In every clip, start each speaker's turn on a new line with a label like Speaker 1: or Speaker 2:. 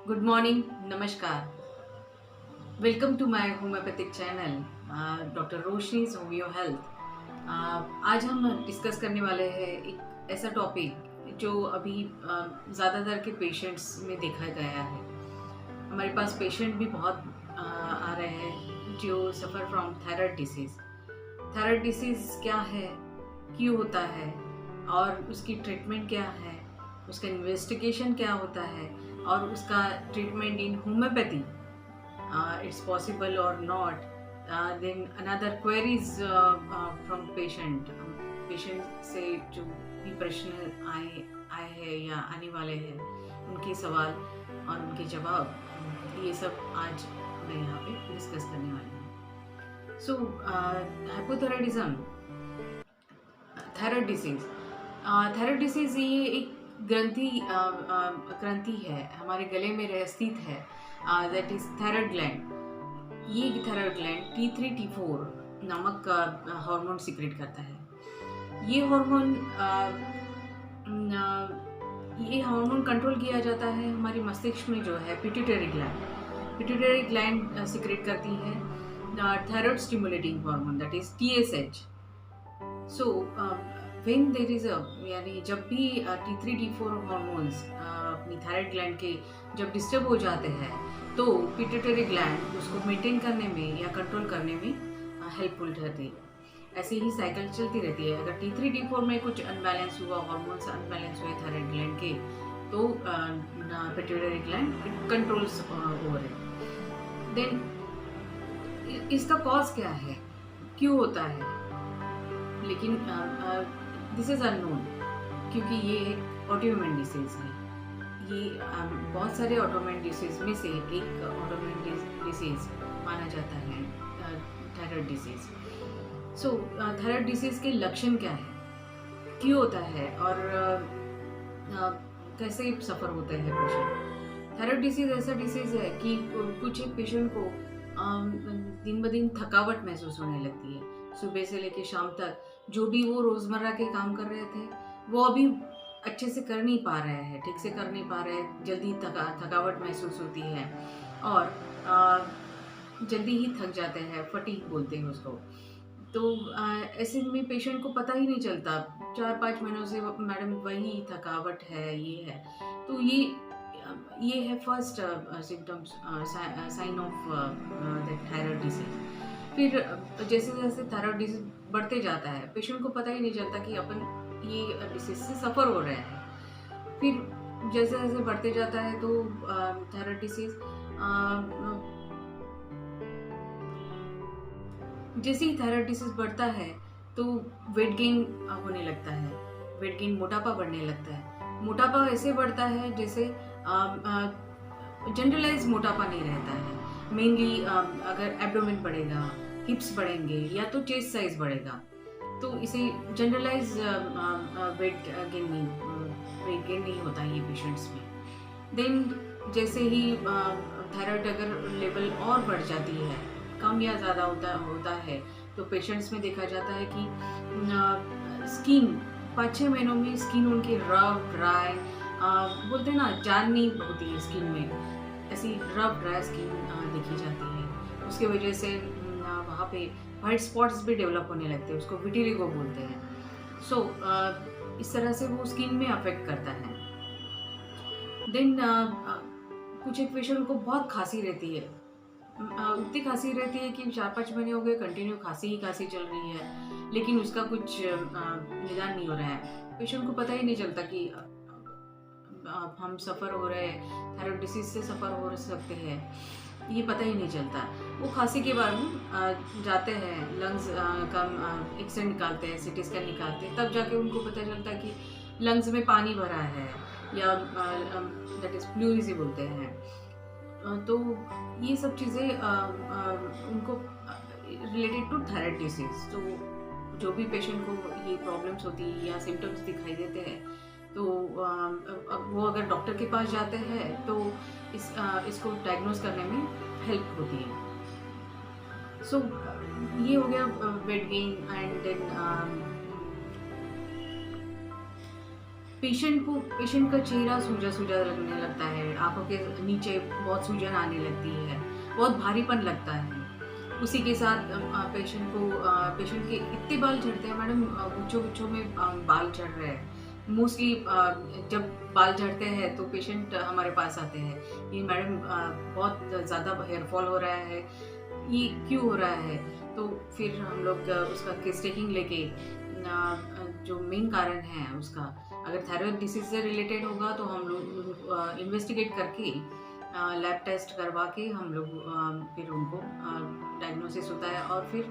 Speaker 1: Good morning, नमस्कार। Welcome to my homeopathic channel doctor Roshni's homeo health. आज हम discuss करने वाले हैं एक ऐसा टॉपिक जो अभी ज़्यादातर के पेशेंट्स में देखा गया है। हमारे पास पेशेंट भी बहुत आ रहे हैं जो suffer from thyroid disease. Thyroid disease क्या है, क्यों होता है और उसकी ट्रीटमेंट क्या है, उसका इन्वेस्टिगेशन क्या होता है और उसका treatment in homeopathy it's possible or not. Then another queries from patient से जो भी प्रश्न आए हैं या आने वाले हैं, उनके सवाल और उनके जवाब, ये सब आज मैं यहाँ पे डिस्कस करने वाली हूँ। सो हाइपोथायराइडिज्म, थायराइड डिसीज ये एक ग्रंथि है, हमारे गले में स्थित है। That is thyroid gland. ये थायराइड ग्लैंड T3 T4 नामक हार्मोन सिक्रेट करता है। ये हार्मोन कंट्रोल किया जाता है हमारे मस्तिष्क में जो है पिट्यूटरी ग्लैंड सिक्रेट करती है thyroid stimulating hormone, that is TSH। So when there is यानी जब भी T3 T4 हार्मोन्स अपनी थायराइड ग्लैंड के जब डिस्टर्ब हो जाते हैं तो पिट्यूटरी ग्लैंड उसको मेंटेन करने में या कंट्रोल करने में हेल्पफुल रहती है। ऐसे ही साइकिल चलती रहती है। अगर T3 T4 में कुछ अनबैलेंस हुआ, हार्मोन्स अनबैलेंस हुए थायराइड ग्लैंड के, तो pituitary gland controls over it. Then इसका कॉज क्या है, क्यों होता है, लेकिन दिस इज़ अननोन क्योंकि ये एक ऑटोइम्यून डिसीज़ है। ये बहुत सारे ऑटोइम्यून डिसीज़ में से एक ऑटोइम्यून डिसीज़ माना जाता है थायराइड डिसीज़। सो थायराइड डिसीज़ के लक्षण क्या है, क्यों होता है और कैसे सफ़र होते हैं पेशेंट। थायराइड डिसीज़ ऐसा डिसीज़ है कि कुछ एक पेशेंट को दिन ब दिन थकावट महसूस होने लगती है। सुबह से लेकर शाम तक जो भी वो रोज़मर्रा के काम कर रहे थे वो अभी अच्छे से कर नहीं पा रहे हैं, ठीक से कर नहीं पा रहे हैं, जल्दी थकावट महसूस होती है और जल्दी ही थक जाते हैं, फटीग बोलते हैं उसको। तो ऐसे में पेशेंट को पता ही नहीं चलता, 4-5 महीनों से मैडम वही थकावट है, ये है। तो ये है first symptoms, sign of that thyroid disease. फिर जैसे जैसे थायराइड डिसीज बढ़ते जाता है, पेशेंट को पता ही नहीं चलता कि अपन ये डिसीज से सफ़र हो रहे हैं। फिर जैसे जैसे बढ़ते जाता है तो थायराइड डिसीज जैसे ही थायराइड डिसीज बढ़ता है तो वेट गेन होने लगता है, वेट गेन मोटापा बढ़ने लगता है। मोटापा ऐसे बढ़ता है जैसे जनरलाइज मोटापा नहीं रहता है। मेनली अगर एब्डोमेन बढ़ेगा, हिप्स बढ़ेंगे या तो चेस्ट साइज बढ़ेगा, तो इसे जनरलाइज वेट गेन नहीं होता ये पेशेंट्स में। देन जैसे ही थायराइड अगर लेवल और बढ़ जाती है, कम या ज़्यादा होता है, तो पेशेंट्स में देखा जाता है कि स्किन 5-6 महीनों में स्किन उनकी रफ ड्राई, बोलते हैं ना जान नहीं होती है स्किन में, ऐसी रफ ड्राई स्किन देखी जाती है। उसके वजह से वहाँ पे वाइट स्पॉट्स भी डेवलप होने लगते हैं, उसको विटिलिगो बोलते हैं। सो इस तरह से वो स्किन में अफेक्ट करता है। देन कुछ एक पेशेंट को बहुत खांसी रहती है, इतनी खांसी रहती है कि 4-5 महीने हो गए कंटिन्यू खांसी ही खांसी चल रही है, लेकिन उसका कुछ निदान नहीं हो रहा है। पेशेंट को पता ही नहीं चलता कि हम सफ़र हो रहे हैं, थायराइड डिसीज से सफ़र हो सकते हैं, ये पता ही नहीं चलता। वो खांसी के बाद जाते हैं, लंग्स का एक्सरे निकालते हैं, CT स्कैन निकालते हैं, तब जाके उनको पता चलता है कि लंग्स में पानी भरा है या दैट इज़ प्लूरिजी बोलते हैं। तो ये सब चीज़ें उनको रिलेटेड टू थायराइड डिसीज। तो जो भी पेशेंट को ये प्रॉब्लम्स होती है या सिम्टम्स दिखाई देते हैं, तो अब वो अगर डॉक्टर के पास जाते हैं तो इसको डायग्नोज करने में हेल्प होती है। सो ये हो गया weight gain. And then patient का चेहरा सूजा-सूजा लगने लगता है, आँखों के नीचे बहुत सूजन आने लगती है, बहुत भारीपन लगता है। उसी के साथ पेशेंट के इतने बाल झड़ते हैं मैडम, गुच्छों-गुच्छों में बाल झड़ रहे हैं। मोस्टली जब बाल झड़ते हैं तो पेशेंट हमारे पास आते हैं कि मैडम बहुत ज़्यादा हेयर फॉल हो रहा है, ये क्यों हो रहा है? तो फिर हम लोग उसका केस टेकिंग लेके जो मेन कारण है उसका, अगर थायराइड डिसीज़ से रिलेटेड होगा तो हम लोग इन्वेस्टिगेट करके लैब टेस्ट करवा के हम लोग फिर उनको डायग्नोसिस होता है और फिर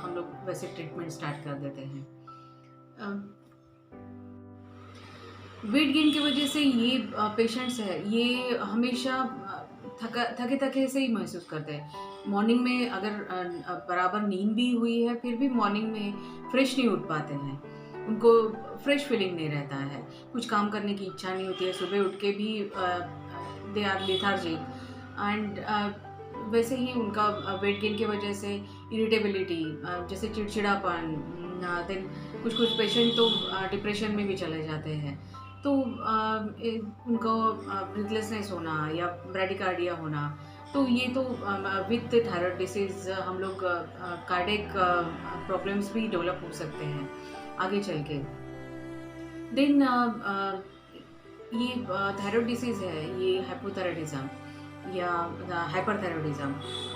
Speaker 1: हम लोग वैसे ट्रीटमेंट स्टार्ट कर देते हैं। वेट गेन की वजह से ये पेशेंट्स है, ये हमेशा थके-थके से ही महसूस करते हैं। मॉर्निंग में अगर बराबर नींद भी हुई है, फिर भी मॉर्निंग में फ्रेश नहीं उठ पाते हैं। उनको फ्रेश फीलिंग नहीं रहता है, कुछ काम करने की इच्छा नहीं होती है, सुबह उठ के भी दे आर लेथार्जिक एंड वैसे ही उनका वेट गेन की वजह से इरिटेबिलिटी, जैसे चिड़चिड़ापन, देन कुछ पेशेंट तो डिप्रेशन में भी चले जाते हैं। तो उनको ब्रीथलेसनेस होना या ब्रैडिकार्डिया होना, तो ये तो विद थायराइड डिसीज़ हम लोग कार्डियक प्रॉब्लम्स भी डेवलप हो सकते हैं आगे चल के। देन ये थायराइड डिसीज़ है, ये हाइपोथायराइडिज्म या हाइपरथायराइडिज्म,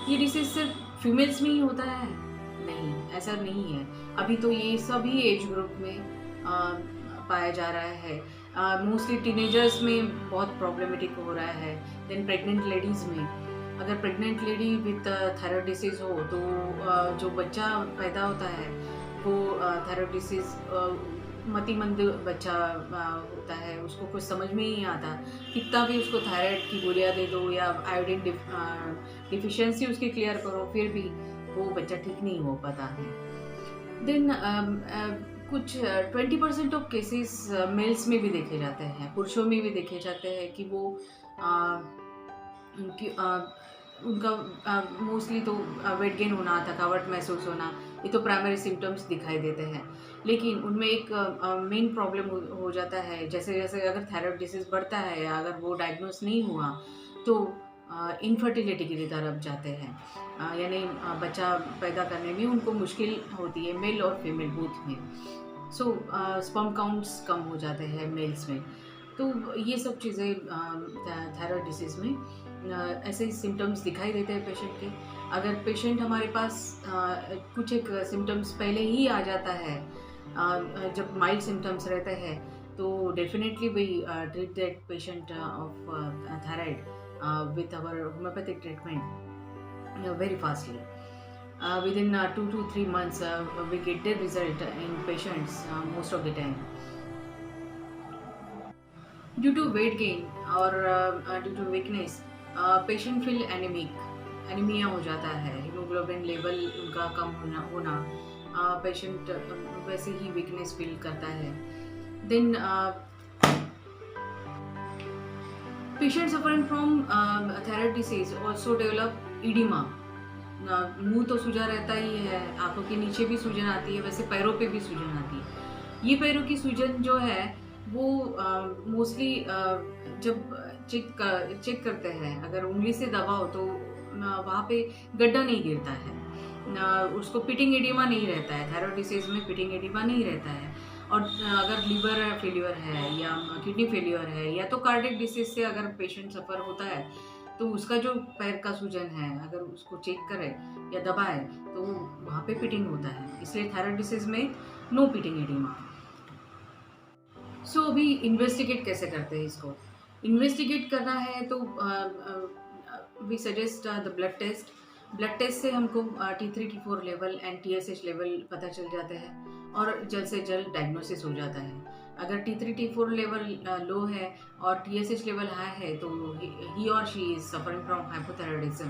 Speaker 1: ये डिसीज़ सिर्फ फीमेल्स में ही होता है? नहीं, ऐसा नहीं है। अभी तो ये सभी एज ग्रुप में पाया जा रहा है। मोस्टली टीनेजर्स में बहुत प्रॉब्लमेटिक हो रहा है। देन प्रेग्नेंट लेडीज़ में, अगर pregnant lady with thyroid disease हो तो जो बच्चा पैदा होता है वो थायराइड डिसीज़ मतिमंद बच्चा होता है, उसको कुछ समझ में ही नहीं आता। कितना भी उसको थायराइड की गोलियाँ दे दो या आयोडीन डिफिशियंसी उसकी क्लियर करो, फिर भी वो बच्चा ठीक नहीं हो पाता है। देन कुछ 20% ऑफ केसेस मेल्स में भी देखे जाते हैं, पुरुषों में भी देखे जाते हैं कि वो उनका मोस्टली तो वेट गेन होना, थकावट महसूस होना, ये तो प्राइमरी सिम्टम्स दिखाई देते हैं। लेकिन उनमें एक मेन प्रॉब्लम हो जाता है, जैसे जैसे अगर थायराइड डिसीज़ बढ़ता है या अगर वो डायग्नोस नहीं हुआ तो इनफर्टिलिटी की तरफ जाते हैं, यानी बच्चा पैदा करने में उनको मुश्किल होती है, मेल और फीमेल बोथ में। सो स्पर्म काउंट्स कम हो जाते हैं मेल्स में। तो ये सब चीज़ें थायराइड डिसीज़ में ऐसे सिम्टम्स दिखाई देते हैं पेशेंट के। अगर पेशेंट हमारे पास कुछ एक सिम्टम्स पहले ही आ जाता है, जब माइल्ड सिम्टम्स रहते हैं, तो definitely we treat that patient of thyroid with our homeopathic treatment very fastly. Within 2 to 3 months, we get the result in patients most of the time. Due to weight gain or due to weakness, patient feel anemic, anaemia हो जाता है, haemoglobin level उनका कम होना, patient वैसे ही weakness feel करता है। Then Patients suffering from thyroid disease also develop edema. मुंह तो सूजा रहता ही है, आंखों के नीचे भी सूजन आती है, वैसे पैरों पे भी सूजन आती है। ये पैरों की सूजन जो है वो मोस्टली जब चेक करते हैं, अगर उंगली से दबाओ तो वहाँ पे गड्ढा नहीं गिरता है, उसको पिटिंग एडिमा नहीं रहता है। थायराइड डिसीज में पिटिंग एडिमा नहीं रहता है। और अगर लीवर फेलियर है या किडनी फेलियर है या तो कार्डियक डिसीज से अगर पेशेंट सफ़र होता है तो उसका जो पैर का सूजन है, अगर उसको चेक करे या दबाए तो वहाँ पे पिटिंग होता है। इसलिए थायराइड डिसीज में नो पिटिंग एडिमा। सो अभी इन्वेस्टिगेट कैसे करते हैं इसको? इन्वेस्टिगेट करना है तो we suggest the blood test. Blood test से हमको T3 T4 level and TSH level पता चल जाते हैं और जल्द से जल्द डायग्नोसिस हो जाता है। अगर T3 T4 लेवल लो है और TSH लेवल हाई है तो ही और she is suffering from hypothyroidism,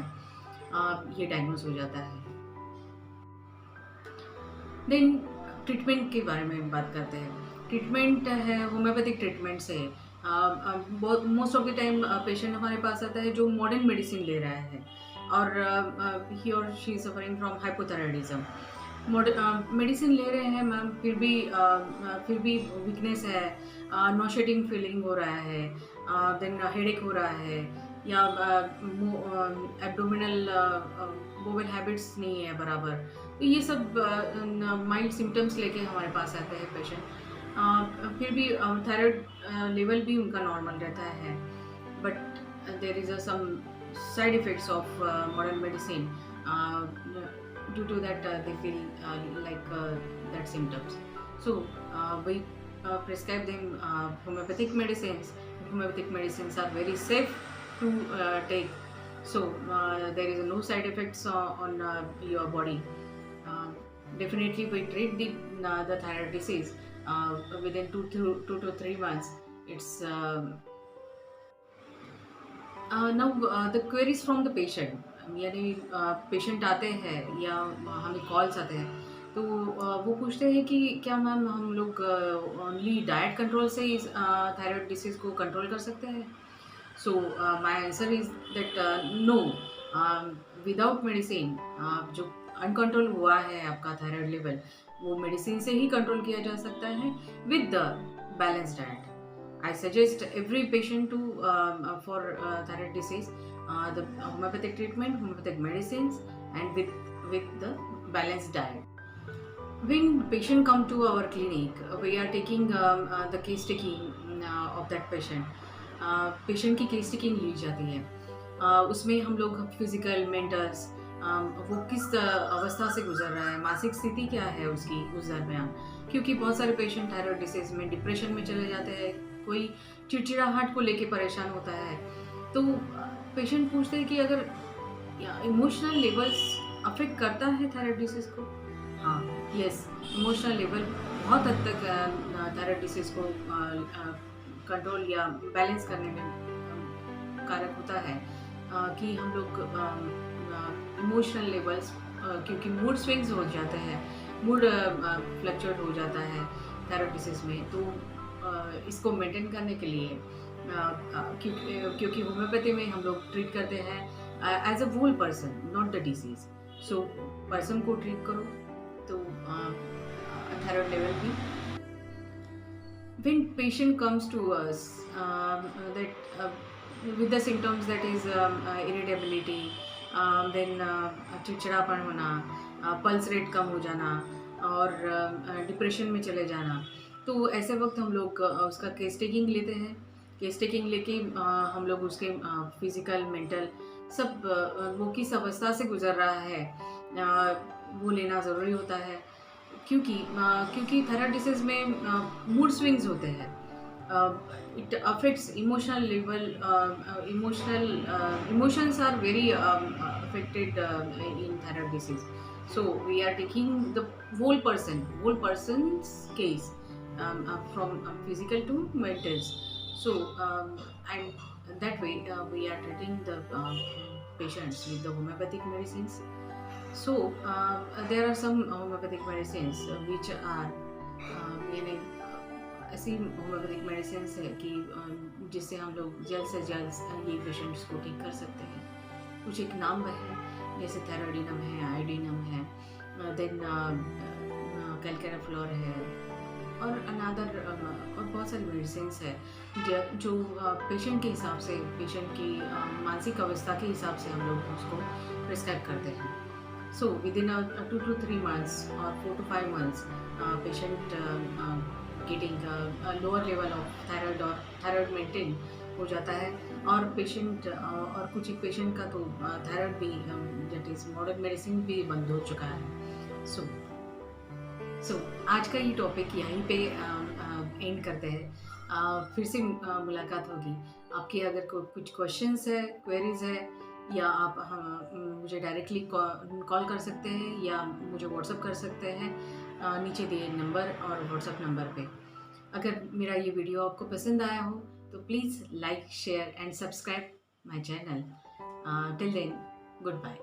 Speaker 1: ये डायग्नोस हो जाता है। देन ट्रीटमेंट के बारे में बात करते हैं। ट्रीटमेंट है होम्योपैथिक ट्रीटमेंट से most of the time patient हमारे पास आता है जो मॉडर्न मेडिसिन ले रहा है और ही और she is suffering from hypothyroidism. Medicine ले रहे हैं मैम, फिर भी वीकनेस है, नॉशेटिंग फीलिंग हो रहा है, देन हेडेक हो रहा है, या एब्डोमिनल बोवेल हैबिट्स नहीं है बराबर, तो ये सब माइल्ड सिम्टम्स लेके हमारे पास आते हैं पेशेंट। फिर भी थायराइड लेवल भी उनका नॉर्मल रहता है, but there is some side effects of modern medicine, uh, due to that they feel like that symptoms. So we prescribe them homeopathic medicines. Homeopathic medicines are very safe to take, so there is no side effects on your body. uh, Definitely we treat the thyroid disease within 2 to 3 months. It's now the queries from the patient, यानी patient आते हैं या हमें calls आते हैं, तो वो पूछते हैं कि क्या मैम हम लोग ओनली डाइट कंट्रोल से इस थायराइड डिसीज को कंट्रोल कर सकते हैं? So my answer is that no, without medicine जो अनकंट्रोल हुआ है आपका थायराइड लेवल, वो मेडिसिन से ही कंट्रोल किया जा सकता है with the balance diet. I suggest every patient to for thyroid disease the homeopathic treatment, homeopathic medicines, and with the balanced diet. When patient come to our clinic, we are taking the case taking of that patient. Patient की case taking ली जाती है. उसमें हम लोग physical, मेंटल्स, वो किस अवस्था से गुजर रहा है, मानसिक स्थिति क्या है उसकी उस दरमियान, क्योंकि बहुत सारे पेशेंट थायराइड डिसीज में डिप्रेशन में चले जाते हैं, कोई चिड़चिड़ाहट को लेके परेशान होता है. तो पेशेंट पूछते हैं कि अगर इमोशनल लेवल्स अफेक्ट करता है थायराइड डिसीज को. हाँ, यस, इमोशनल लेवल बहुत हद तक थायराइड डिसीज को कंट्रोल या बैलेंस करने में कारक होता है. कि हम लोग इमोशनल लेवल्स, क्योंकि मूड स्विंग्स हो जाते हैं, मूड फ्लक्चुएट हो जाता है थायराइड डिसीज में, तो इसको मेंटेन करने के लिए क्योंकि होम्योपैथी में हम लोग ट्रीट करते हैं as a whole person, not the disease. So person को ट्रीट करो तो थायराइड लेवल भी. When patient comes to us with the symptoms, that is irritability, then चिड़चिड़ापन होना, पल्स रेट कम हो जाना और डिप्रेशन में चले जाना, तो ऐसे वक्त हम लोग उसका केस टेकिंग लेते हैं. केस टेकिंग लेके हम लोग उसके फिजिकल, मेंटल सब वो किस अवस्था से गुजर रहा है वो लेना ज़रूरी होता है. क्योंकि थायराइड डिसीज में मूड स्विंग्स होते हैं. It affects emotional level. Emotions are very affected in thyroid disease. So we are taking the whole person's case, from physical to mental. So and that way we are treating the patients with the homeopathic medicines. So there are some homeopathic medicines which are यानी ऐसी homeopathic medicine है कि जिससे हम लोग जल्द से जल्द ये पेशेंट्स को ठीक कर सकते हैं. कुछ एक नाम है, जैसे थायरोडिनम है, आयोडिनम है, देन कैलकेराफ्लोर है, और अनादर और बहुत सारी मेडिसिन है जो पेशेंट के हिसाब से, पेशेंट की मानसिक अवस्था के हिसाब से हम लोग उसको प्रिस्क्राइब करते हैं. So with in 2 to 3 months or 4 to 5 months patient getting lower level of thyroid और थायराइड मेंटेन हो जाता है. और पेशेंट और कुछ एक पेशेंट का तो थायराइड भी दैट इज मॉडर्न मेडिसिन भी बंद हो चुका है. सो आज का ये टॉपिक यहीं पे एंड करते हैं. फिर से मुलाकात होगी. आपके अगर कुछ क्वेश्चंस है, क्वेरीज है, या आप मुझे डायरेक्टली कॉल कर सकते हैं या मुझे व्हाट्सअप कर सकते हैं नीचे दिए नंबर और व्हाट्सअप नंबर पे. अगर मेरा ये वीडियो आपको पसंद आया हो तो please like, share and subscribe my channel. Till then, good bye.